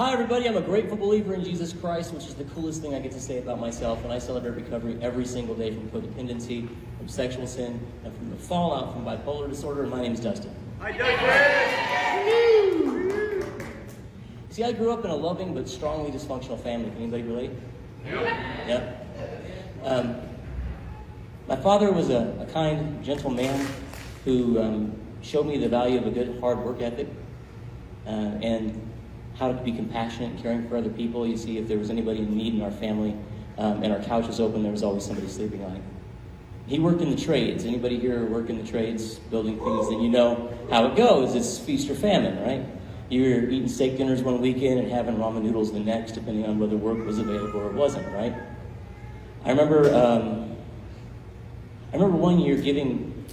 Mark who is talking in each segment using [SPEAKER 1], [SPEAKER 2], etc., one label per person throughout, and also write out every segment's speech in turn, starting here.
[SPEAKER 1] Hi everybody, I'm a grateful believer in Jesus Christ, which is the coolest thing I get to say about myself, and I celebrate recovery every single day from codependency, from sexual sin, and from the fallout from bipolar disorder. My name is Dustin.
[SPEAKER 2] Hi, Dustin!
[SPEAKER 1] See, I grew up in a loving but strongly dysfunctional family. Can anybody relate? Yep. My father was a kind, gentle man who showed me the value of a good, hard work ethic and how to be compassionate and caring for other people. You see, if there was anybody in need in our family and our couch was open, there was always somebody sleeping on it. He worked in the trades. Anybody here work in the trades, building things? Then you know how it goes. It's feast or famine, right? You're eating steak dinners one weekend and having ramen noodles the next, depending on whether work was available or it wasn't, right? I remember one year giving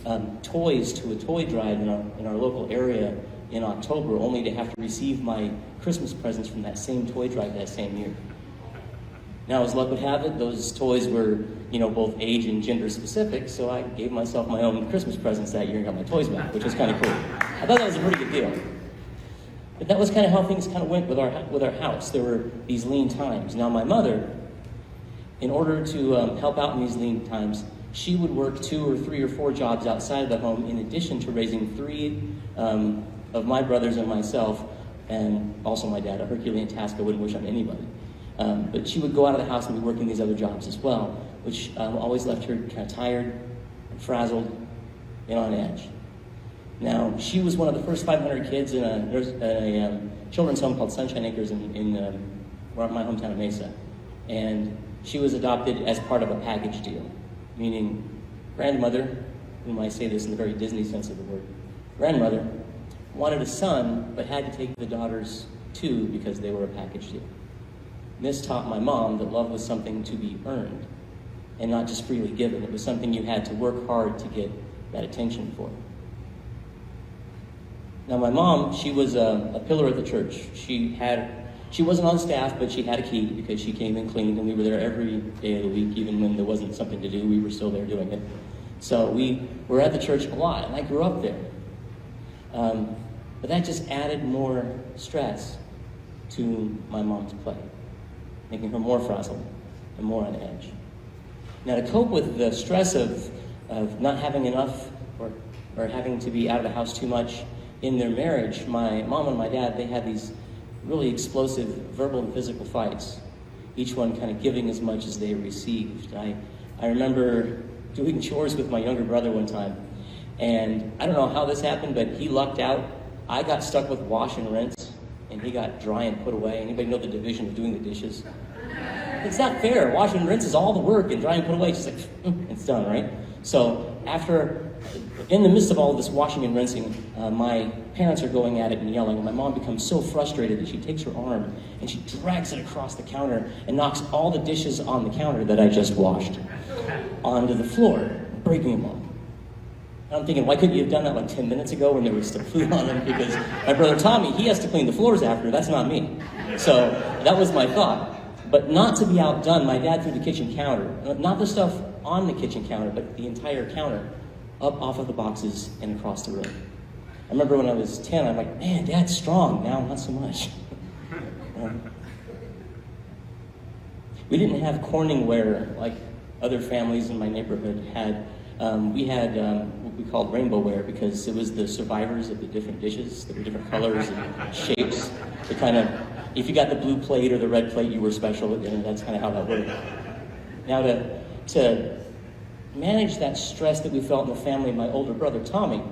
[SPEAKER 1] toys to a toy drive in our local area in October, only to have to receive my Christmas presents from that same toy drive that same year. Now, as luck would have it, those toys were, both age and gender specific, so I gave myself my own Christmas presents that year and got my toys back, which was kind of cool. I thought that was a pretty good deal. But that was kind of how things kind of went with our house. There were these lean times. Now, my mother, in order to help out in these lean times, she would work 2 or 3 or 4 jobs outside of the home in addition to raising 3 of my brothers and myself, and also my dad, a Herculean task I wouldn't wish on anybody. But she would go out of the house and be working these other jobs as well, which always left her kind of tired and frazzled and on edge. Now, she was one of the first 500 kids in a children's home called Sunshine Acres in my hometown of Mesa. And she was adopted as part of a package deal, meaning grandmother, whom I say this in the very Disney sense of the word, grandmother wanted a son, but had to take the daughters too because they were a package deal. This taught my mom that love was something to be earned and not just freely given. It was something you had to work hard to get that attention for. Now, my mom, she was a pillar of the church. She wasn't on staff, but she had a key because she came and cleaned, and we were there every day of the week, even when there wasn't something to do. We were still there doing it. So we were at the church a lot, and I grew up there. But that just added more stress to my mom's play, making her more frazzled and more on edge. Now, to cope with the stress of not having enough or having to be out of the house too much in their marriage, my mom and my dad, they had these really explosive verbal and physical fights, each one kind of giving as much as they received. I remember doing chores with my younger brother one time, and I don't know how this happened, but he lucked out. I got stuck with wash and rinse, and he got dry and put away. Anybody know the division of doing the dishes? It's not fair. Wash and rinse is all the work, and dry and put away, it's just like, it's done, right? So in the midst of all of this washing and rinsing, my parents are going at it and yelling, and my mom becomes so frustrated that she takes her arm and she drags it across the counter and knocks all the dishes on the counter that I just washed onto the floor, breaking them all. And I'm thinking, why couldn't you have done that like 10 minutes ago when there was still food on them? Because my brother Tommy, he has to clean the floors after. That's not me. So that was my thought. But not to be outdone, my dad threw the kitchen counter, not the stuff on the kitchen counter, but the entire counter, up off of the boxes and across the room. I remember when I was 10, I'm like, man, Dad's strong. Now, not so much. We didn't have Corningware like other families in my neighborhood had. We had what we called rainbow ware because it was the survivors of the different dishes. There were different colors and shapes. It kind of, if you got the blue plate or the red plate, you were special at dinner. That's kind of how that worked. Now, to manage that stress that we felt in the family, my older brother Tommy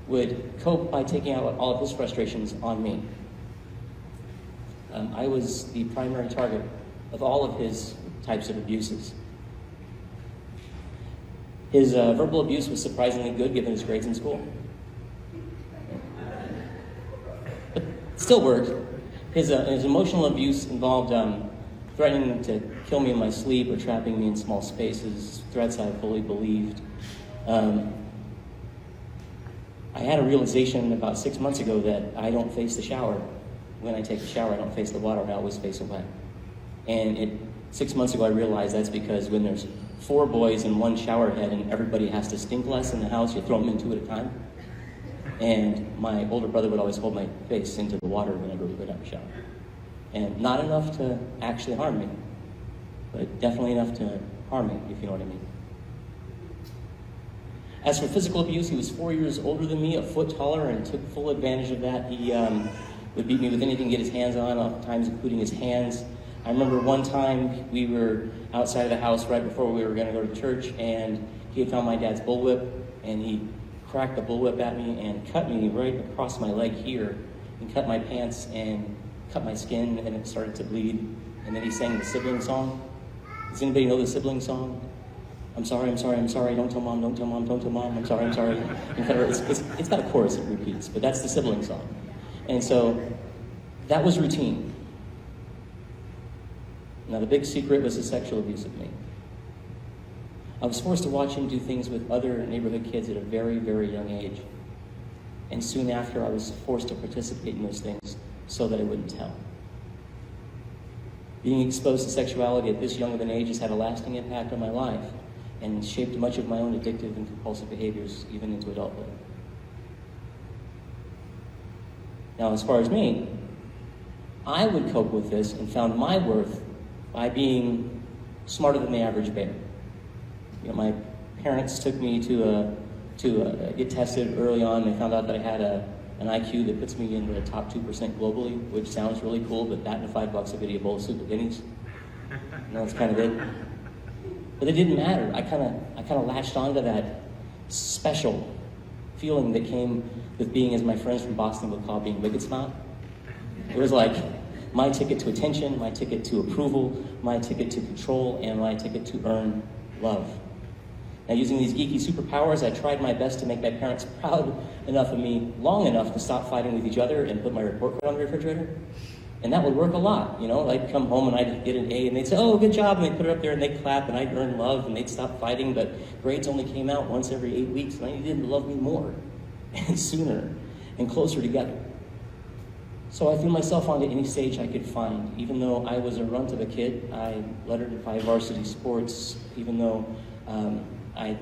[SPEAKER 1] would cope by taking out all of his frustrations on me. I was the primary target of all of his types of abuses. His verbal abuse was surprisingly good given his grades in school. But still worked. His emotional abuse involved threatening to kill me in my sleep or trapping me in small spaces, threats I fully believed. I had a realization about 6 months ago that I don't face the shower. When I take a shower, I don't face the water, I always face away. And 6 months ago, I realized that's because when there's 4 boys and 1 shower head and everybody has to stink less in the house, you throw them in 2 at a time. And my older brother would always hold my face into the water whenever we would have a shower. And not enough to actually harm me, but definitely enough to harm me, if you know what I mean. As for physical abuse, he was 4 years older than me, a foot taller, and took full advantage of that. He would beat me with anything he could get his hands on, oftentimes including his hands. I remember one time we were outside of the house right before we were going to go to church, and he had found my dad's bullwhip, and he cracked the bullwhip at me and cut me right across my leg here, and cut my pants and cut my skin, and it started to bleed. And then he sang the sibling song. Does anybody know the sibling song? I'm sorry, I'm sorry, I'm sorry, don't tell mom, don't tell mom, don't tell mom, I'm sorry, I'm sorry. It's got a chorus that repeats, but that's the sibling song. And so that was routine. Now the big secret was his sexual abuse of me. I was forced to watch him do things with other neighborhood kids at a very, very young age. And soon after, I was forced to participate in those things so that I wouldn't tell. Being exposed to sexuality at this young of an age has had a lasting impact on my life and shaped much of my own addictive and compulsive behaviors, even into adulthood. Now, as far as me, I would cope with this and found my worth by being smarter than the average bear. You know, my parents took me to get tested early on. They found out that I had an IQ that puts me in the top 2% globally, which sounds really cool, but that and $5 a video bowl of soup at Denny's. You know, that's kind of it. But it didn't matter. I kind of latched onto that special feeling that came with being, as my friends from Boston would call, being wicked smart. It was like my ticket to attention, my ticket to approval, my ticket to control, and my ticket to earn love. Now, using these geeky superpowers, I tried my best to make my parents proud enough of me long enough to stop fighting with each other and put my report card on the refrigerator. And that would work a lot, you know. I'd come home and I'd get an A, and they'd say, "Oh, good job," and they'd put it up there and they'd clap, and I'd earn love, and they'd stop fighting, but grades only came out once every 8 weeks, and I needed them to love me more and sooner and closer together. So I threw myself onto any stage I could find. Even though I was a runt of a kid, I lettered in 5 varsity sports. Even though I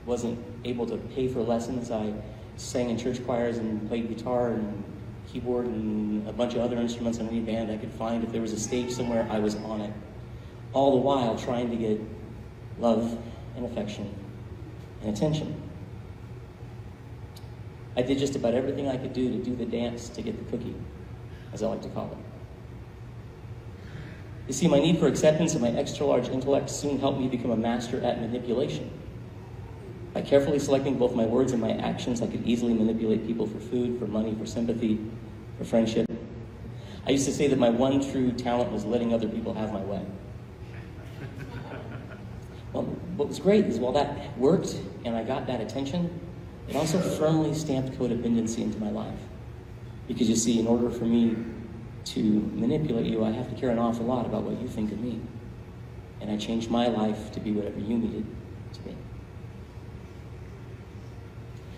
[SPEAKER 1] wasn't able to pay for lessons, I sang in church choirs and played guitar and keyboard and a bunch of other instruments in any band I could find. If there was a stage somewhere, I was on it. All the while trying to get love and affection and attention. I did just about everything I could do to do the dance to get the cookie, as I like to call it. You see, my need for acceptance and my extra-large intellect soon helped me become a master at manipulation. By carefully selecting both my words and my actions, I could easily manipulate people for food, for money, for sympathy, for friendship. I used to say that my one true talent was letting other people have my way. Well, what was great is while that worked and I got that attention, it also firmly stamped codependency into my life. Because you see, in order for me to manipulate you, I have to care an awful lot about what you think of me. And I changed my life to be whatever you needed to be.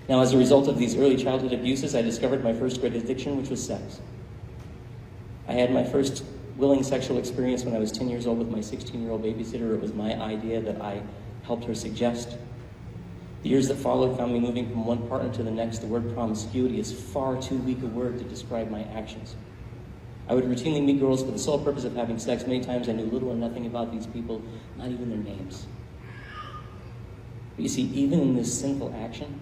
[SPEAKER 1] Now, as a result of these early childhood abuses, I discovered my first great addiction, which was sex. I had my first willing sexual experience when I was 10 years old with my 16-year-old babysitter. It was my idea that I helped her suggest. The years that followed found me moving from one partner to the next. The word promiscuity is far too weak a word to describe my actions. I would routinely meet girls for the sole purpose of having sex. Many times I knew little or nothing about these people, not even their names. But you see, even in this sinful action,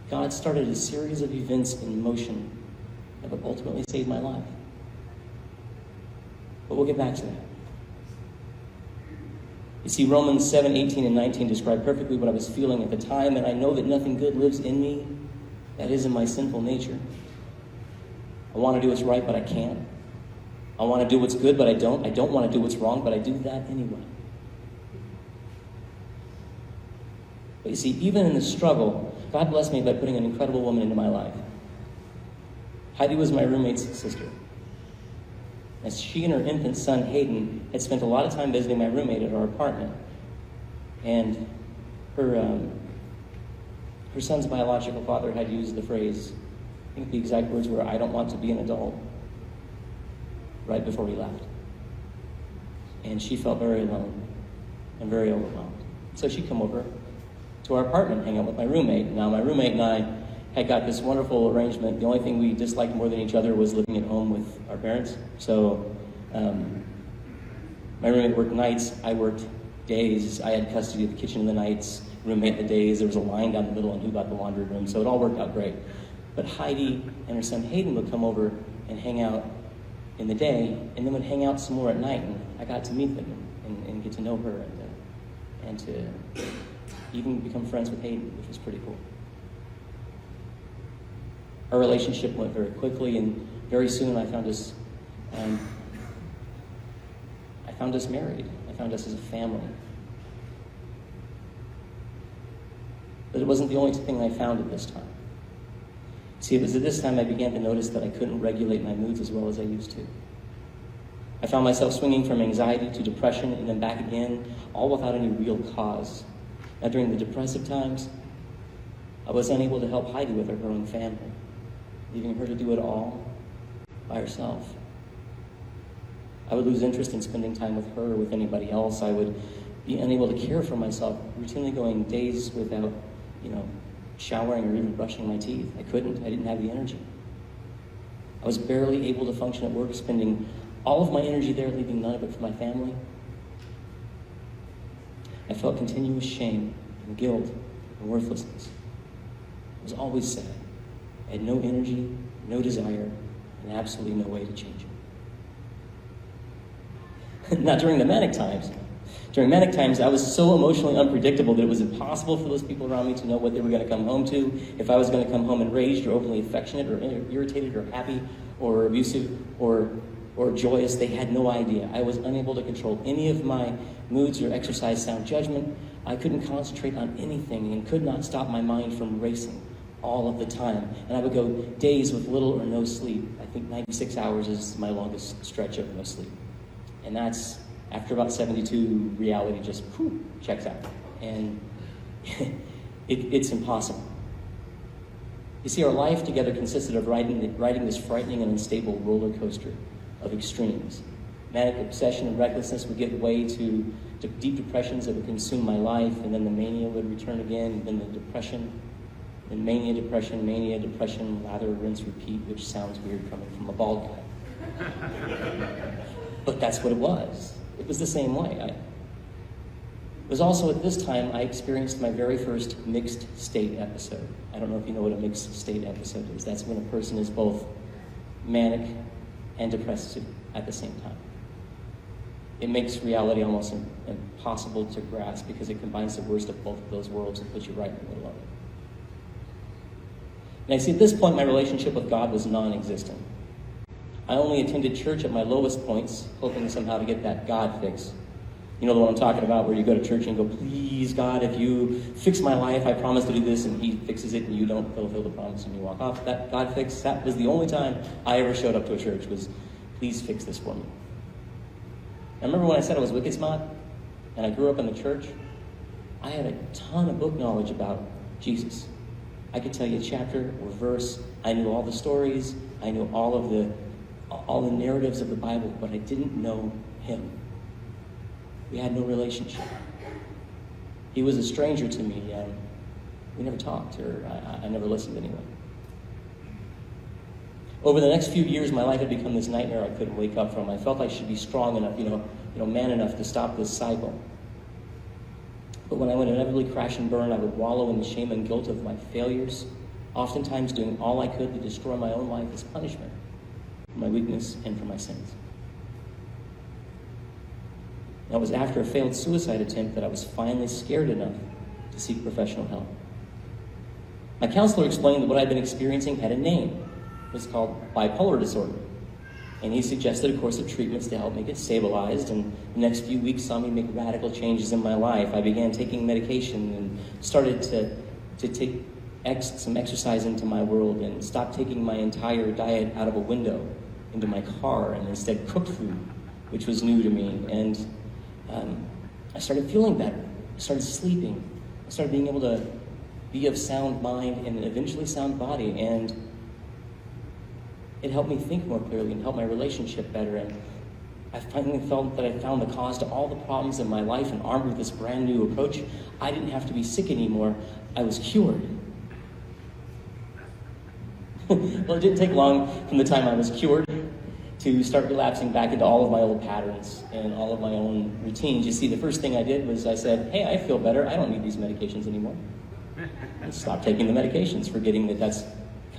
[SPEAKER 1] God started a series of events in motion that would ultimately save my life. But we'll get back to that. You see, Romans 7:18 and 19 describe perfectly what I was feeling at the time, and I know that nothing good lives in me, that is in my sinful nature. I want to do what's right, but I can't. I want to do what's good, but I don't. I don't want to do what's wrong, but I do that anyway. But you see, even in the struggle, God blessed me by putting an incredible woman into my life. Heidi was my roommate's sister. As she and her infant son, Hayden, had spent a lot of time visiting my roommate at our apartment. And her son's biological father had used the phrase, I think the exact words were, "I don't want to be an adult," right before we left. And she felt very alone and very overwhelmed. So she'd come over to our apartment, hang out with my roommate. Now, my roommate and I had got this wonderful arrangement. The only thing we disliked more than each other was living at home with our parents. So my roommate worked nights, I worked days. I had custody of the kitchen in the nights, roommate the days. There was a line down the middle on who got the laundry room, so it all worked out great. But Heidi and her son Hayden would come over and hang out in the day, and then would hang out some more at night, and I got to meet them and get to know her and to even become friends with Hayden, which was pretty cool. Our relationship went very quickly, and very soon I found us married. I found us as a family. But it wasn't the only thing I found at this time. See, it was at this time I began to notice that I couldn't regulate my moods as well as I used to. I found myself swinging from anxiety to depression and then back again, all without any real cause. Now, during the depressive times, I was unable to help Heidi with her growing family, leaving her to do it all by herself. I would lose interest in spending time with her or with anybody else. I would be unable to care for myself, routinely going days without, showering or even brushing my teeth. I couldn't. I didn't have the energy. I was barely able to function at work, spending all of my energy there, leaving none of it for my family. I felt continuous shame and guilt and worthlessness. I was always sad. I had no energy, no desire, and absolutely no way to change it. Not during the manic times. During manic times, I was so emotionally unpredictable that it was impossible for those people around me to know what they were going to come home to, if I was going to come home enraged or overly affectionate or irritated or happy or abusive or joyous. They had no idea. I was unable to control any of my moods or exercise sound judgment. I couldn't concentrate on anything and could not stop my mind from racing all of the time. And I would go days with little or no sleep. I think 96 hours is my longest stretch of no sleep. And that's, after about 72, reality just checks out. And it's impossible. You see, our life together consisted of riding this frightening and unstable roller coaster of extremes. Manic obsession and recklessness would give way to deep depressions that would consume my life, and then the mania would return again, and then the depression, and mania, depression, lather, rinse, repeat, which sounds weird coming from a bald guy. But that's what it was. It was the same way. It was also at this time I experienced my very first mixed state episode. I don't know if you know what a mixed state episode is. That's when a person is both manic and depressive at the same time. It makes reality almost impossible to grasp because it combines the worst of both of those worlds and puts you right in the middle of it. And I see at this point my relationship with God was non-existent. I only attended church at my lowest points, hoping somehow to get that God fix. You know the one I'm talking about, where you go to church and go, please, God, if you fix my life, I promise to do this, and he fixes it, and you don't fulfill the promise, and you walk off. That God fix, that was the only time I ever showed up to a church, was, please fix this for me. I remember when I said I was wicked smart, and I grew up in the church, I had a ton of book knowledge about Jesus. I could tell you a chapter or verse. I knew all the stories. I knew all the narratives of the Bible, but I didn't know him. We had no relationship. He was a stranger to me. We never talked, or I never listened anyway. Over the next few years, my life had become this nightmare I couldn't wake up from. I felt I should be strong enough, man enough to stop this cycle. But when I would inevitably crash and burn, I would wallow in the shame and guilt of my failures, oftentimes doing all I could to destroy my own life as punishment for my weakness and for my sins. And it was after a failed suicide attempt that I was finally scared enough to seek professional help. My counselor explained that what I'd been experiencing had a name. It was called bipolar disorder. And he suggested a course of treatments to help me get stabilized, and the next few weeks saw me make radical changes in my life. I began taking medication and started to take some exercise into my world, and stopped taking my entire diet out of a window into my car, and instead cooked food, which was new to me. And I started feeling better. I started sleeping. I started being able to be of sound mind and eventually sound body, and it helped me think more clearly and help my relationship better. And I finally felt that I found the cause to all the problems in my life, and armed with this brand new approach, I didn't have to be sick anymore. I was cured. Well, it didn't take long from the time I was cured to start relapsing back into all of my old patterns and all of my own routines. You see, the first thing I did was I said, hey, I feel better. I don't need these medications anymore. And stopped taking the medications, forgetting that that's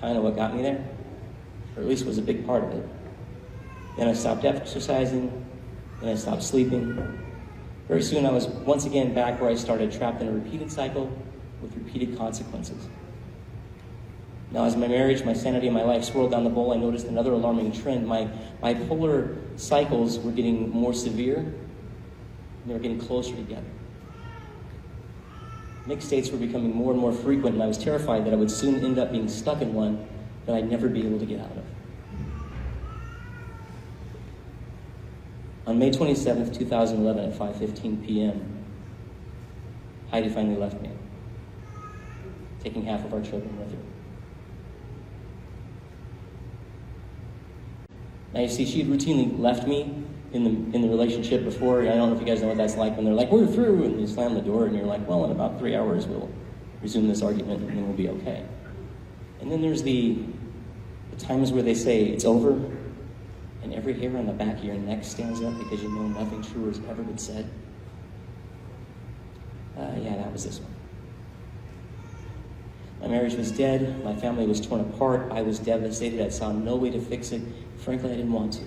[SPEAKER 1] kind of what got me there, or at least was a big part of it. Then I stopped exercising, then I stopped sleeping. Very soon I was once again back where I started, trapped in a repeated cycle with repeated consequences. Now, as my marriage, my sanity, and my life swirled down the bowl, I noticed another alarming trend. My bipolar cycles were getting more severe, and they were getting closer together. Mixed states were becoming more and more frequent, and I was terrified that I would soon end up being stuck in one that I'd never be able to get out of. On May 27th, 2011, at 5:15 p.m., Heidi finally left me, taking half of our children with her. Now, you see, she had routinely left me in the relationship before. I don't know if you guys know what that's like when they're like, we're through, and you slam the door, and you're like, well, in about 3 hours, we'll resume this argument, and then we'll be okay. And then there's the times where they say, it's over, and every hair on the back of your neck stands up because you know nothing truer has ever been said. Yeah, that was this one. My marriage was dead. My family was torn apart. I was devastated. I saw no way to fix it. Frankly, I didn't want to.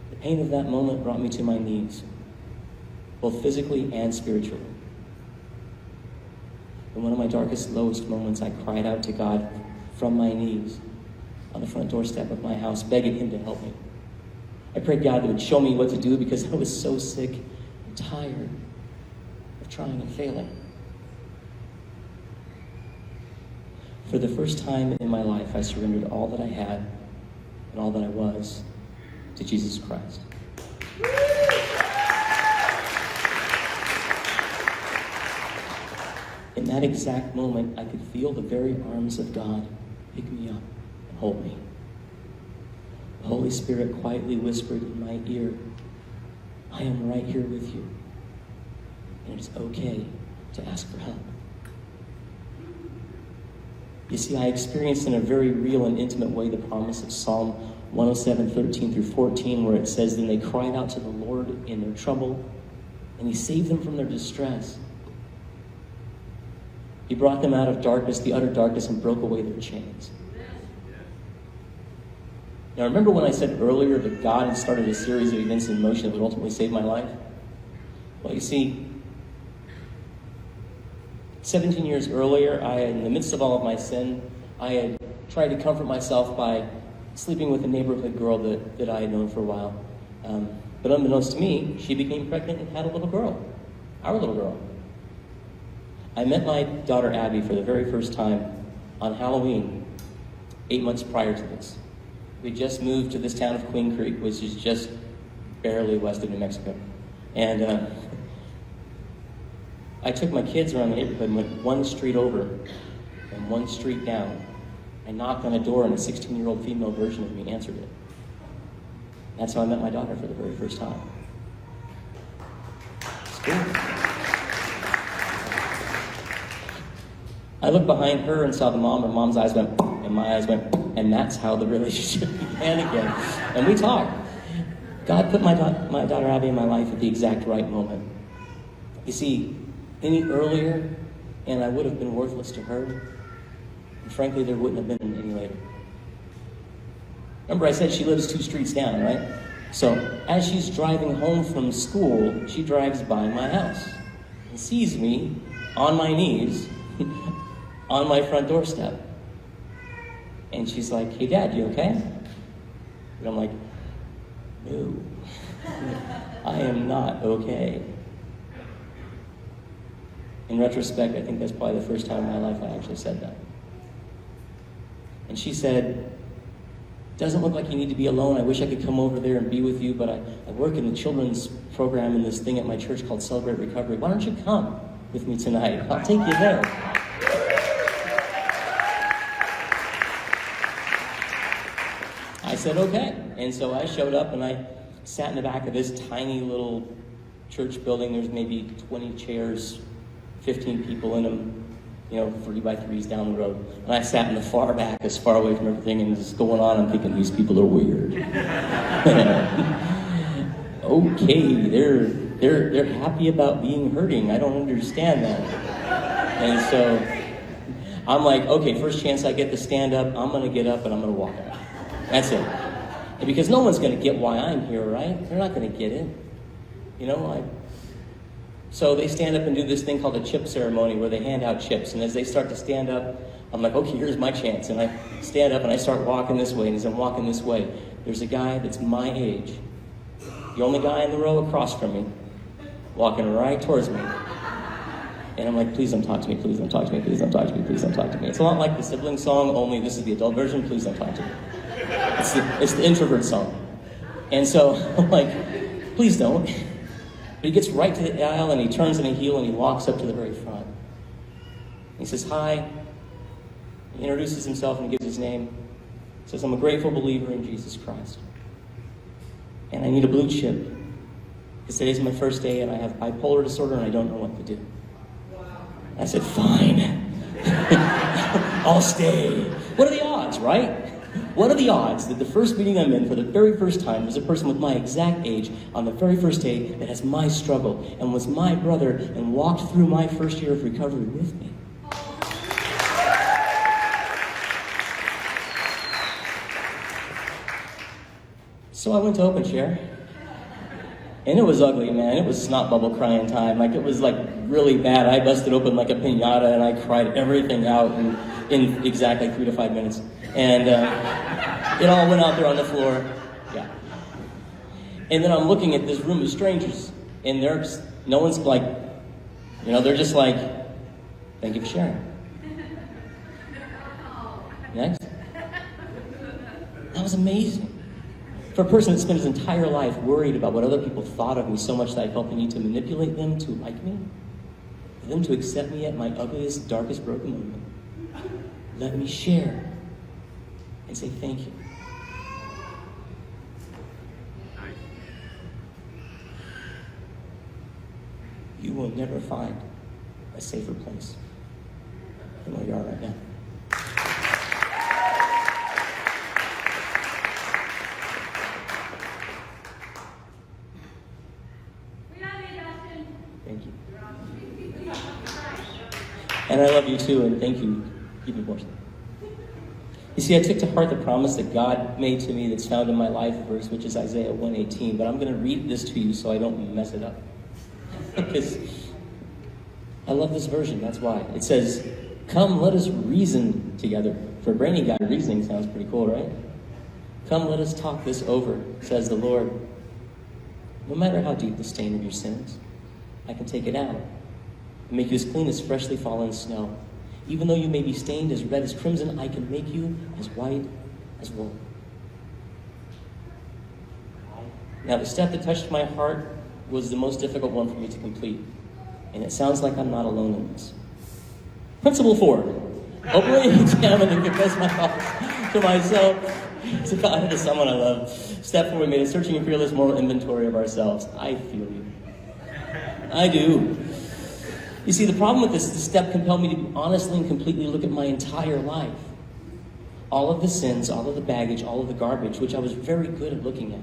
[SPEAKER 1] The pain of that moment brought me to my knees, both physically and spiritually. In one of my darkest, lowest moments, I cried out to God from my knees on the front doorstep of my house, begging him to help me. I prayed God would show me what to do because I was so sick and tired of trying and failing. For the first time in my life, I surrendered all that I had and all that I was to Jesus Christ. In that exact moment, I could feel the very arms of God pick me up and hold me. The Holy Spirit quietly whispered in my ear, I am right here with you, and it's okay to ask for help. You see, I experienced in a very real and intimate way the promise of Psalm 107:13 through 14, where it says, then they cried out to the Lord in their trouble, and he saved them from their distress. He brought them out of darkness, the utter darkness, and broke away their chains. Now, remember when I said earlier that God had started a series of events in motion that would ultimately save my life? Well, you see, 17 years earlier, in the midst of all of my sin, I had tried to comfort myself by sleeping with a neighborhood girl that I had known for a while. But unbeknownst to me, she became pregnant and had a little girl, our little girl. I met my daughter Abby for the very first time on Halloween, 8 months prior to this. We just moved to this town of Queen Creek, which is just barely west of New Mexico. And I took my kids around the neighborhood and went one street over and one street down. I knocked on a door and a 16-year-old female version of me answered it. That's how I met my daughter for the very first time. It's cool. I looked behind her and saw the mom, and mom's eyes went, and my eyes went, and that's how the relationship began again. And we talked. God put my daughter Abby in my life at the exact right moment. You see, any earlier, and I would have been worthless to her. And frankly, there wouldn't have been any later. Remember, I said she lives 2 streets down, right? So as she's driving home from school, she drives by my house and sees me on my knees on my front doorstep. And she's like, hey, Dad, you okay? And I'm like, no, I am not okay. In retrospect, I think that's probably the first time in my life I actually said that. And she said, doesn't look like you need to be alone. I wish I could come over there and be with you, but I work in the children's program in this thing at my church called Celebrate Recovery. Why don't you come with me tonight? I'll take you there. I said, okay. And so I showed up and I sat in the back of this tiny little church building. There's maybe 20 chairs, 15 people in them. 3 by 3s down the road. And I sat in the far back, as far away from everything, and just going on. I'm thinking, these people are weird. Okay, they're happy about being hurting. I don't understand that. And so I'm like, okay, first chance I get to stand up, I'm going to get up and I'm going to walk out. That's it. And because no one's going to get why I'm here, right? They're not going to get it. So they stand up and do this thing called a chip ceremony where they hand out chips. And as they start to stand up, I'm like, okay, here's my chance. And I stand up and I start walking this way. And as I'm walking this way, there's a guy that's my age, the only guy in the row across from me, walking right towards me. And I'm like, please don't talk to me, please don't talk to me, please don't talk to me, please don't talk to me. It's a lot like the sibling song, only this is the adult version, please don't talk to me. It's the introvert song. And so I'm like, please don't. But he gets right to the aisle and he turns in a heel and he walks up to the very front. He says, hi. He introduces himself and he gives his name. He says, I'm a grateful believer in Jesus Christ. And I need a blue chip. Because today's my first day and I have bipolar disorder and I don't know what to do. I said, fine. I'll stay. What are the odds, right? What are the odds that the first meeting I'm in for the very first time was a person with my exact age on the very first day that has my struggle and was my brother and walked through my first year of recovery with me? So I went to open share. And it was ugly, man. It was snot bubble crying time. Like, it was like really bad. I busted open like a piñata and I cried everything out in exactly 3 to 5 minutes. And it all went out there on the floor. Yeah. And then I'm looking at this room of strangers, and no one's like, they're just like, thank you for sharing. Next. That was amazing. For a person that spent his entire life worried about what other people thought of me so much that I felt the need to manipulate them to like me, for them to accept me at my ugliest, darkest, broken moment, let me share and say thank you. You will never find a safer place than where you are right now.
[SPEAKER 2] We love you, Dustin.
[SPEAKER 1] Thank you. And I love you too, and thank you. Keep me posted. You see, I took to heart the promise that God made to me that's found in my life verse, which is Isaiah 1:18, but I'm going to read this to you so I don't mess it up. Because I love this version, that's why. It says, come, let us reason together. For a brainy guy, reasoning sounds pretty cool, right? Come, let us talk this over, says the Lord. No matter how deep the stain of your sins, I can take it out and make you as clean as freshly fallen snow. Even though you may be stained as red as crimson, I can make you as white as wool. Now, the step that touched my heart was the most difficult one for me to complete. And it sounds like I'm not alone in this. Principle 4. Openly examine and confess my faults to myself, to God, and to someone I love. Step 4, we made a searching and fearless moral inventory of ourselves. I feel you. I do. You see, the problem with this step compelled me to honestly and completely look at my entire life. All of the sins, all of the baggage, all of the garbage, which I was very good at looking at.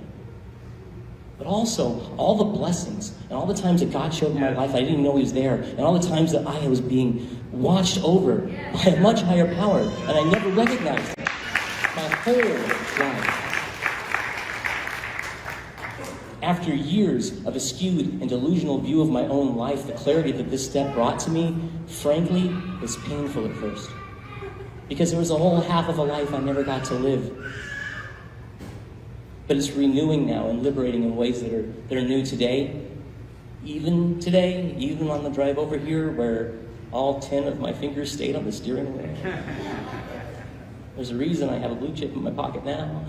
[SPEAKER 1] But also, all the blessings, and all the times that God showed me my life I didn't even know He was there, and all the times that I was being watched over by a much higher power, and I never recognized it. My whole life. After years of a skewed and delusional view of my own life, the clarity that this step brought to me, frankly, was painful at first. Because there was a whole half of a life I never got to live. But it's renewing now and liberating in ways that are new today. Even today, even on the drive over here where all 10 of my fingers stayed on the steering wheel. There's a reason I have a blue chip in my pocket now.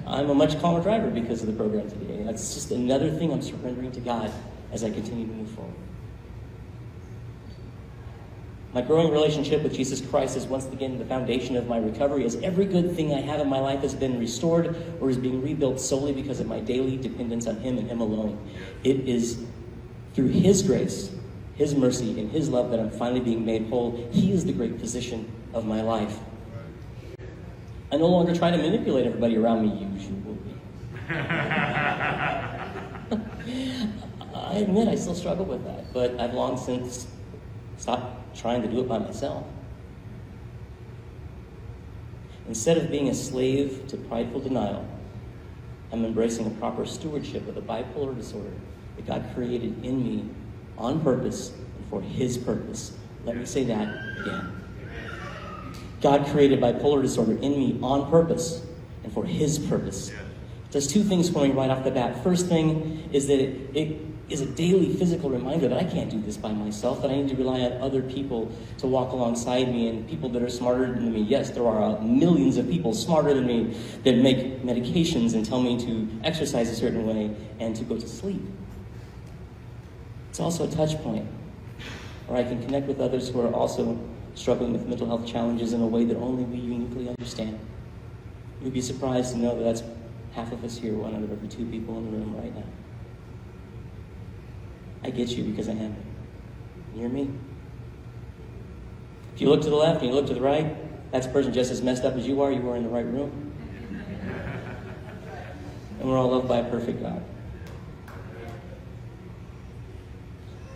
[SPEAKER 1] I'm a much calmer driver because of the program today. That's just another thing I'm surrendering to God as I continue to move forward. My growing relationship with Jesus Christ is once again the foundation of my recovery, as every good thing I have in my life has been restored or is being rebuilt solely because of my daily dependence on Him and Him alone. It is through His grace His mercy and His love that I'm finally being made whole. He is the great physician of my life. I no longer try to manipulate everybody around me, usually. I admit I still struggle with that, but I've long since stopped trying to do it by myself. Instead of being a slave to prideful denial, I'm embracing a proper stewardship of the bipolar disorder that God created in me on purpose and for His purpose. Let me say that again. God created bipolar disorder in me on purpose and for His purpose. It does two things for me right off the bat. First thing is that it is a daily physical reminder that I can't do this by myself, that I need to rely on other people to walk alongside me and people that are smarter than me. Yes, there are millions of people smarter than me that make medications and tell me to exercise a certain way and to go to sleep. It's also a touch point where I can connect with others who are also struggling with mental health challenges in a way that only we uniquely understand. You'd be surprised to know that that's half of us here, one out of every two people in the room right now. I get you because I am. You're me. If you look to the left and you look to the right, that's a person just as messed up as you are. You are in the right room. And we're all loved by a perfect God.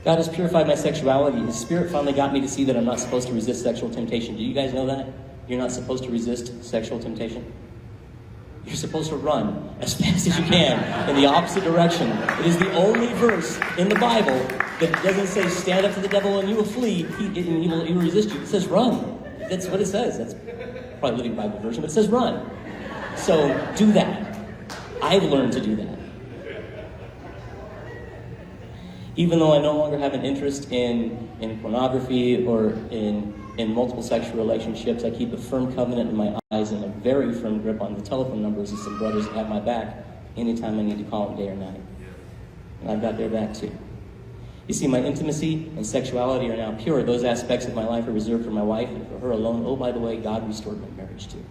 [SPEAKER 1] God has purified my sexuality. His Spirit finally got me to see that I'm not supposed to resist sexual temptation. Do you guys know that? You're not supposed to resist sexual temptation. You're supposed to run as fast as you can in the opposite direction. It is the only verse in the Bible that doesn't say stand up to the devil and you will flee, and he will resist you. It says run. That's what it says. That's probably Living Bible version, but it says run. So do that. I've learned to do that. Even though I no longer have an interest in pornography or in multiple sexual relationships, I keep a firm covenant in my eyes and a very firm grip on the telephone numbers of some brothers that have my back anytime I need to call them day or night. And I've got their back too. You see, my intimacy and sexuality are now pure. Those aspects of my life are reserved for my wife and for her alone. Oh, by the way, God restored my marriage too.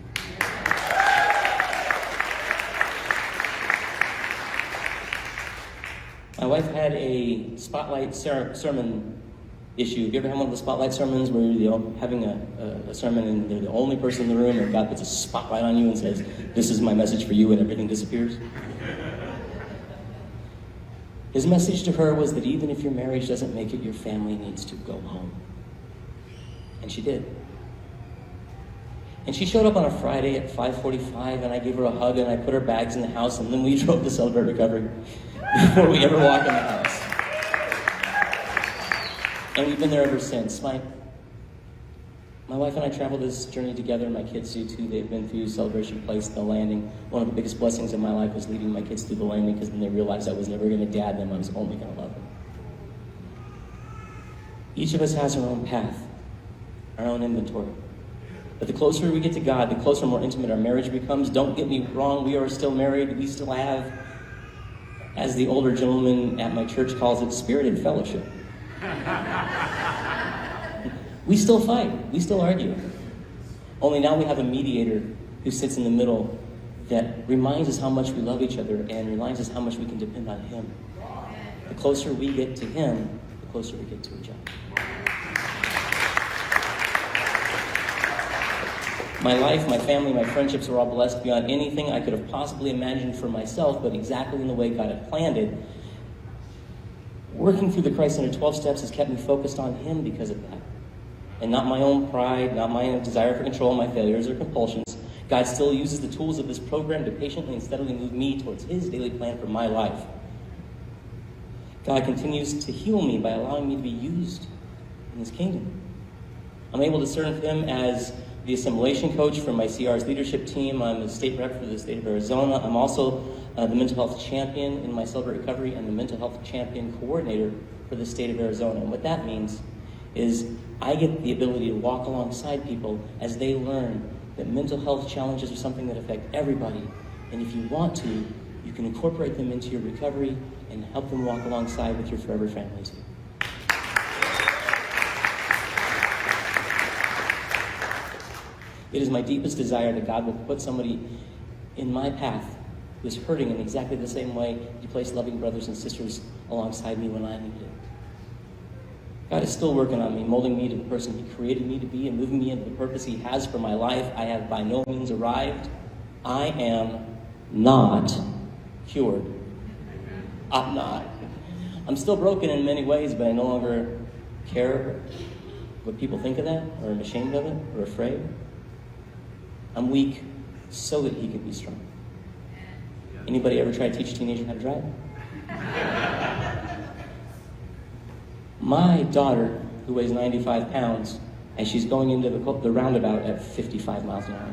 [SPEAKER 1] My wife had a spotlight sermon issue. Have you ever had one of the spotlight sermons where you're having a sermon and they're the only person in the room and God puts a spotlight on you and says, "This is my message for you," and everything disappears? His message to her was that even if your marriage doesn't make it, your family needs to go home. And she did. And she showed up on a Friday at 5:45, and I gave her a hug and I put her bags in the house, and then we drove to Celebrate Recovery before we ever walked in the house. And we've been there ever since. My wife and I traveled this journey together, and my kids do too. They've been through Celebration Place, the landing. One of the biggest blessings in my life was leading my kids through the landing, because then they realized I was never going to dad them, I was only going to love them. Each of us has our own path, our own inventory. But the closer we get to God, the closer and more intimate our marriage becomes. Don't get me wrong, we are still married. We still have, as the older gentleman at my church calls it, spirited fellowship. We still fight. We still argue. Only now we have a mediator who sits in the middle that reminds us how much we love each other and reminds us how much we can depend on Him. The closer we get to Him, the closer we get to each other. My life, my family, my friendships are all blessed beyond anything I could have possibly imagined for myself, but exactly in the way God had planned it. Working through the Christ Center 12 steps has kept me focused on Him because of that. And not my own pride, not my desire for control, my failures or compulsions. God still uses the tools of this program to patiently and steadily move me towards His daily plan for my life. God continues to heal me by allowing me to be used in His kingdom. I'm able to serve Him as the assimilation coach for my CR's leadership team. I'm a state rep for the state of Arizona. I'm also the mental health champion in my Celebrate Recovery and the mental health champion coordinator for the state of Arizona. And what that means is I get the ability to walk alongside people as they learn that mental health challenges are something that affect everybody. And if you want to, you can incorporate them into your recovery and help them walk alongside with your forever families. It is my deepest desire that God will put somebody in my path who is hurting in exactly the same way He placed loving brothers and sisters alongside me when I needed it. God is still working on me, molding me to the person He created me to be and moving me into the purpose He has for my life. I have by no means arrived. I am not cured. I'm not. I'm still broken in many ways, but I no longer care what people think of that, or am ashamed of it, or afraid. I'm weak so that He can be strong. Anybody ever try to teach a teenager how to drive? My daughter, who weighs 95 pounds, as she's going into the roundabout at 55 miles an hour,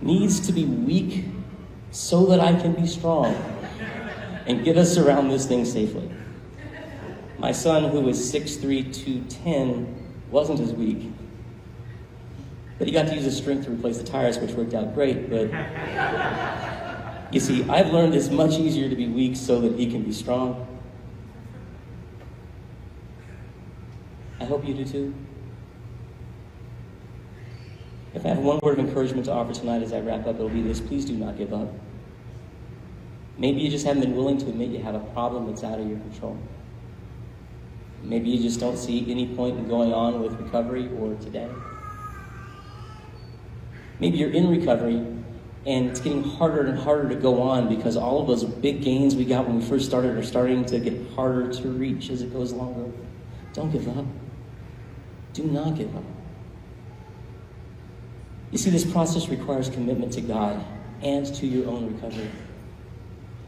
[SPEAKER 1] needs to be weak so that I can be strong and get us around this thing safely. My son, who was 6'3", 210, wasn't as weak. But he got to use his strength to replace the tires, which worked out great. But you see, I've learned it's much easier to be weak so that he can be strong. I hope you do too. If I have one word of encouragement to offer tonight as I wrap up, it'll be this: please do not give up. Maybe you just haven't been willing to admit you have a problem that's out of your control. Maybe you just don't see any point in going on with recovery or today. Maybe you're in recovery and it's getting harder and harder to go on because all of those big gains we got when we first started are starting to get harder to reach as it goes longer. Don't give up. Do not give up. You see, this process requires commitment to God and to your own recovery.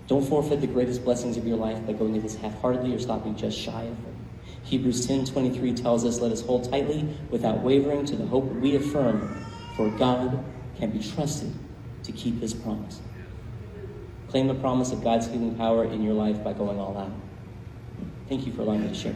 [SPEAKER 1] Don't forfeit the greatest blessings of your life by going into this half-heartedly or stopping just shy of them. Hebrews 10:23 tells us, let us hold tightly without wavering to the hope we affirm, for God can be trusted to keep His promise. Claim the promise of God's healing power in your life by going all out. Thank you for allowing me to share.